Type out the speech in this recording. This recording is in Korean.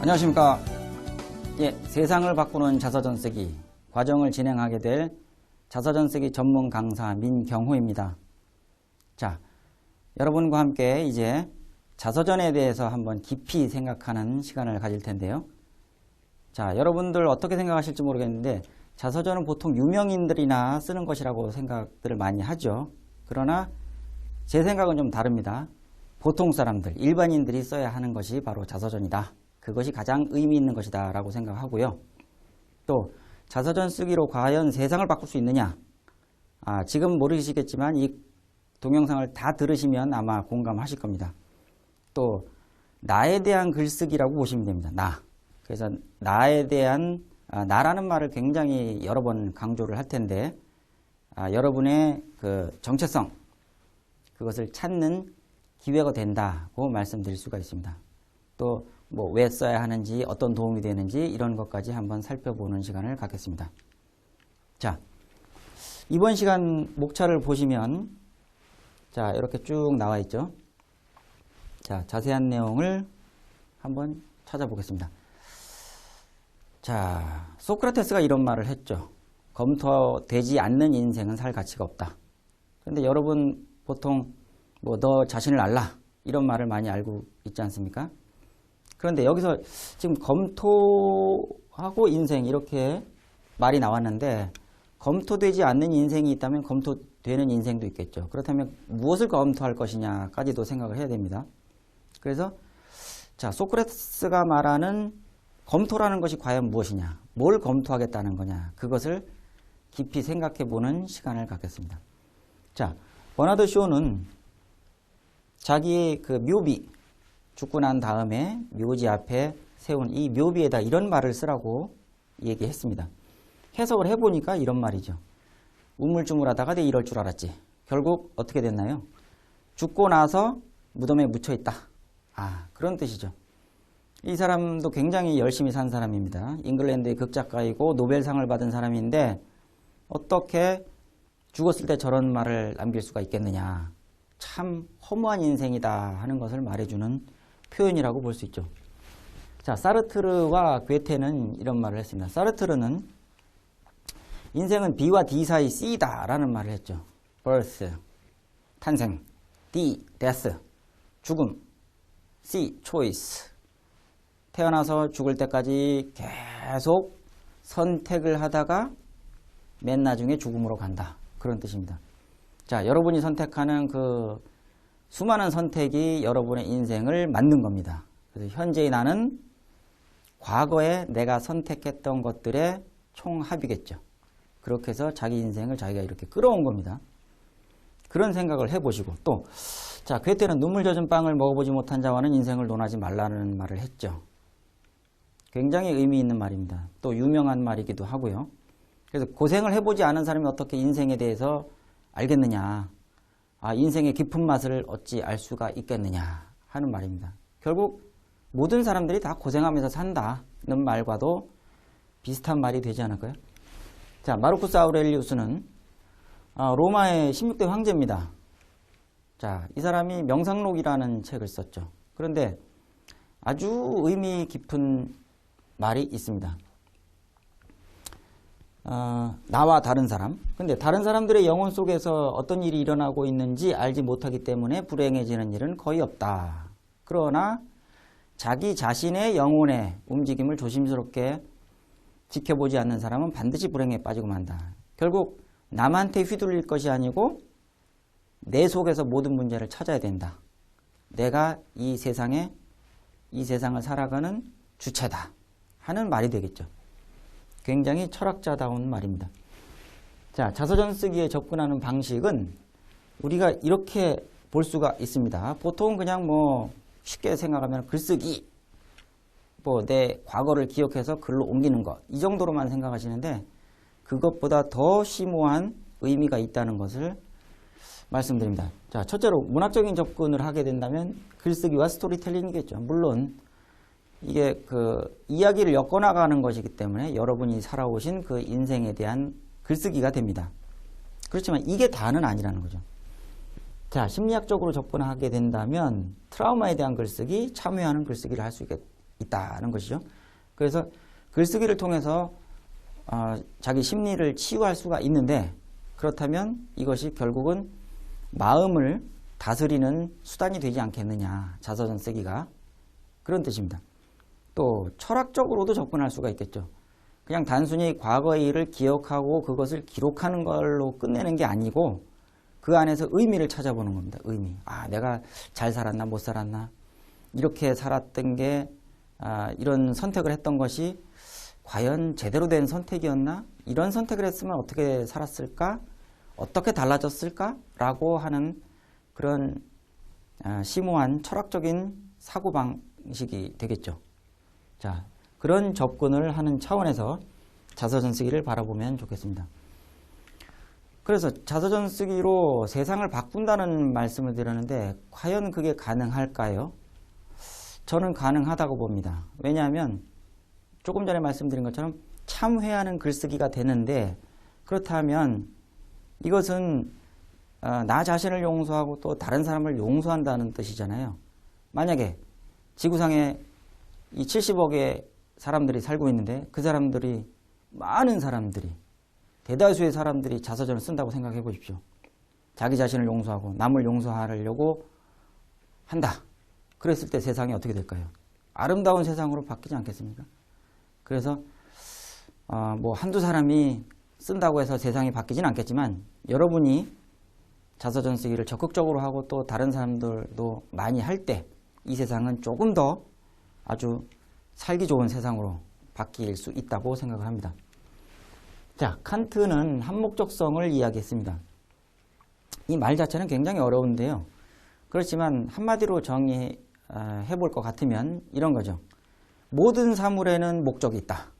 안녕하십니까. 세상을 바꾸는 자서전 쓰기 과정을 진행하게 될 자서전 쓰기 전문 강사 민경호입니다. 자, 여러분과 함께 이제 자서전에 대해서 한번 깊이 생각하는 시간을 가질 텐데요. 자, 여러분들 어떻게 생각하실지 모르겠는데 자서전은 보통 유명인들이나 쓰는 것이라고 생각들을 많이 하죠. 그러나 제 생각은 좀 다릅니다. 보통 사람들, 일반인들이 써야 하는 것이 바로 자서전이다. 그것이 가장 의미 있는 것이다 라고 생각하고요. 또 자서전 쓰기로 과연 세상을 바꿀 수 있느냐? 지금 모르시겠지만 이 동영상을 다 들으시면 아마 공감하실 겁니다. 또 나에 대한 글쓰기라고 보시면 됩니다. 나. 그래서 나에 대한 나라는 말을 굉장히 여러 번 강조를 할 텐데 여러분의 그 정체성 그것을 찾는 기회가 된다고 말씀드릴 수가 있습니다. 또 뭐 왜 써야 하는지 어떤 도움이 되는지 이런 것까지 한번 살펴보는 시간을 갖겠습니다. 자, 이번 시간 목차를 보시면 자 이렇게 쭉 나와 있죠. 자, 자세한 내용을 한번 찾아보겠습니다. 자, 소크라테스가 이런 말을 했죠. 검토되지 않는 인생은 살 가치가 없다. 그런데 여러분 보통 뭐 너 자신을 알라 이런 말을 많이 알고 있지 않습니까? 그런데 여기서 지금 검토하고 인생 이렇게 말이 나왔는데 검토되지 않는 인생이 있다면 검토되는 인생도 있겠죠. 그렇다면 무엇을 검토할 것이냐까지도 생각을 해야 됩니다. 그래서 자, 소크라테스가 말하는 검토라는 것이 과연 무엇이냐, 뭘 검토하겠다는 거냐, 그것을 깊이 생각해 보는 시간을 갖겠습니다. 자, 버나드 쇼는 자기의 그 묘비, 죽고 난 다음에 묘지 앞에 세운 이 묘비에다 이런 말을 쓰라고 얘기했습니다. 해석을 해보니까 이런 말이죠. 우물쭈물하다가 내 이럴 줄 알았지. 결국 어떻게 됐나요? 죽고 나서 무덤에 묻혀있다. 그런 뜻이죠. 이 사람도 굉장히 열심히 산 사람입니다. 잉글랜드의 극작가이고 노벨상을 받은 사람인데 어떻게 죽었을 때 저런 말을 남길 수가 있겠느냐. 참 허무한 인생이다 하는 것을 말해주는 표현이라고 볼 수 있죠. 자, 사르트르와 괴테는 이런 말을 했습니다. 사르트르는 인생은 B와 D 사이 C다 라는 말을 했죠. birth, 탄생, D, death, 죽음, C, choice. 태어나서 죽을 때까지 계속 선택을 하다가 맨 나중에 죽음으로 간다. 그런 뜻입니다. 자, 여러분이 선택하는 그 수많은 선택이 여러분의 인생을 만든 겁니다. 그래서 현재의 나는 과거에 내가 선택했던 것들의 총합이겠죠. 그렇게 해서 자기 인생을 자기가 이렇게 끌어온 겁니다. 그런 생각을 해보시고 또 자, 괴테는 눈물 젖은 빵을 먹어보지 못한 자와는 인생을 논하지 말라는 말을 했죠. 굉장히 의미 있는 말입니다. 또 유명한 말이기도 하고요. 그래서 고생을 해보지 않은 사람이 어떻게 인생에 대해서 알겠느냐. 인생의 깊은 맛을 어찌 알 수가 있겠느냐 하는 말입니다. 결국 모든 사람들이 다 고생하면서 산다는 말과도 비슷한 말이 되지 않을까요? 자, 마르쿠스 아우렐리우스는 로마의 16대 황제입니다. 자, 이 사람이 명상록이라는 책을 썼죠. 그런데 아주 의미 깊은 말이 있습니다. 나와 다른 사람. 근데 다른 사람들의 영혼 속에서 어떤 일이 일어나고 있는지 알지 못하기 때문에 불행해지는 일은 거의 없다. 그러나 자기 자신의 영혼의 움직임을 조심스럽게 지켜보지 않는 사람은 반드시 불행에 빠지고 만다. 결국 남한테 휘둘릴 것이 아니고 내 속에서 모든 문제를 찾아야 된다. 내가 이 세상을 살아가는 주체다 하는 말이 되겠죠. 굉장히 철학자다운 말입니다. 자, 자서전 쓰기에 접근하는 방식은 우리가 이렇게 볼 수가 있습니다. 보통 그냥 뭐 쉽게 생각하면 글쓰기, 뭐 내 과거를 기억해서 글로 옮기는 것, 이 정도로만 생각하시는데 그것보다 더 심오한 의미가 있다는 것을 말씀드립니다. 자, 첫째로 문학적인 접근을 하게 된다면 글쓰기와 스토리텔링이겠죠. 물론 이게 그 이야기를 엮어나가는 것이기 때문에 여러분이 살아오신 그 인생에 대한 글쓰기가 됩니다. 그렇지만 이게 다는 아니라는 거죠. 자, 심리학적으로 접근하게 된다면 트라우마에 대한 글쓰기, 참여하는 글쓰기를 할 수 있다는 것이죠. 그래서 글쓰기를 통해서 자기 심리를 치유할 수가 있는데, 그렇다면 이것이 결국은 마음을 다스리는 수단이 되지 않겠느냐, 자서전 쓰기가. 그런 뜻입니다. 또 철학적으로도 접근할 수가 있겠죠. 그냥 단순히 과거의 일을 기억하고 그것을 기록하는 걸로 끝내는 게 아니고 그 안에서 의미를 찾아보는 겁니다. 의미. 내가 잘 살았나 못 살았나, 이렇게 살았던 게 이런 선택을 했던 것이 과연 제대로 된 선택이었나, 이런 선택을 했으면 어떻게 살았을까, 어떻게 달라졌을까 라고 하는 그런 심오한 철학적인 사고방식이 되겠죠. 자, 그런 접근을 하는 차원에서 자서전 쓰기를 바라보면 좋겠습니다. 그래서 자서전 쓰기로 세상을 바꾼다는 말씀을 드렸는데 과연 그게 가능할까요? 저는 가능하다고 봅니다. 왜냐하면 조금 전에 말씀드린 것처럼 참회하는 글쓰기가 되는데, 그렇다면 이것은 나 자신을 용서하고 또 다른 사람을 용서한다는 뜻이잖아요. 만약에 지구상에 이 70억의 사람들이 살고 있는데 그 사람들이, 많은 사람들이, 대다수의 사람들이 자서전을 쓴다고 생각해 보십시오. 자기 자신을 용서하고 남을 용서하려고 한다. 그랬을 때 세상이 어떻게 될까요? 아름다운 세상으로 바뀌지 않겠습니까? 그래서 뭐 한두 사람이 쓴다고 해서 세상이 바뀌진 않겠지만, 여러분이 자서전 쓰기를 적극적으로 하고 또 다른 사람들도 많이 할 때 이 세상은 조금 더 아주 살기 좋은 세상으로 바뀔 수 있다고 생각을 합니다. 자, 칸트는 한목적성을 이야기했습니다. 이 말 자체는 굉장히 어려운데요. 그렇지만 한마디로 정의해 볼 것 같으면 이런 거죠. 모든 사물에는 목적이 있다.